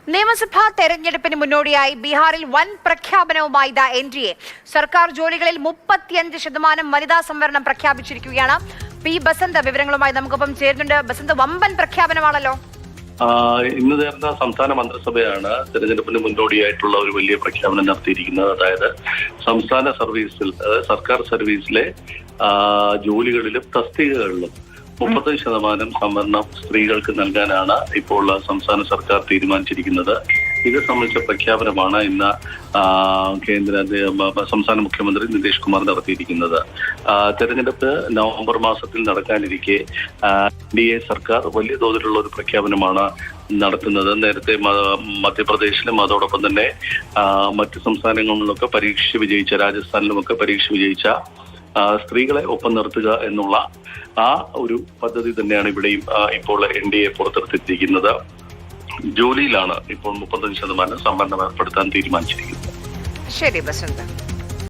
നിയമസഭാ തെരഞ്ഞെടുപ്പിന് മുന്നോടിയായി ബീഹാറിൽ വൻ പ്രഖ്യാപനവുമായി NDA സർക്കാർ ജോലികളിൽ 35% വനിതാ സംവരണം പ്രഖ്യാപിച്ചിരിക്കുകയാണ്. പി ബസന്ത് വിവരങ്ങളുമായി നമുക്കൊപ്പം ചേരുന്നുണ്ട്. ബസന്ത്, വമ്പൻ പ്രഖ്യാപനമാണല്ലോ. ഇന്ന് ചേർന്ന സംസ്ഥാന മന്ത്രിസഭയാണ് തെരഞ്ഞെടുപ്പിന് മുന്നോടിയായിട്ടുള്ള ഒരു വലിയ പ്രഖ്യാപനം നടത്തിയിരിക്കുന്നത്. അതായത് സംസ്ഥാന സർവീസിൽ, സർക്കാർ സർവീസിലെ ജോലികളിലും തസ്തികകളിലും 35% സംവരണം സ്ത്രീകൾക്ക് നൽകാനാണ് ഇപ്പോൾ സംസ്ഥാന സർക്കാർ തീരുമാനിച്ചിരിക്കുന്നത്. ഇത് സംബന്ധിച്ച പ്രഖ്യാപനമാണ് ഇന്ന് സംസ്ഥാന മുഖ്യമന്ത്രി നിതീഷ് കുമാർ നടത്തിയിരിക്കുന്നത്. തെരഞ്ഞെടുപ്പ് നവംബർ മാസത്തിൽ നടക്കാനിരിക്കെ NDA സർക്കാർ വലിയ തോതിലുള്ള ഒരു പ്രഖ്യാപനമാണ് നടത്തുന്നത്. നേരത്തെ മധ്യപ്രദേശിലും അതോടൊപ്പം തന്നെ മറ്റ് സംസ്ഥാനങ്ങളിലൊക്കെ പരീക്ഷ വിജയിച്ച, രാജസ്ഥാനിലുമൊക്കെ പരീക്ഷ വിജയിച്ച സ്ത്രീകളെ ഒപ്പം നിർത്തുക എന്നുള്ള ആ ഒരു പദ്ധതി തന്നെയാണ് ഇവിടെയും ഇപ്പോൾ NDA പുറത്തെടുത്തിരിക്കുന്നത്. ജോലിയിലാണ് ഇപ്പോൾ 35% സംവരണം ഏർപ്പെടുത്താൻ തീരുമാനിച്ചിരിക്കുന്നത്. ശരി ബസന്ത്.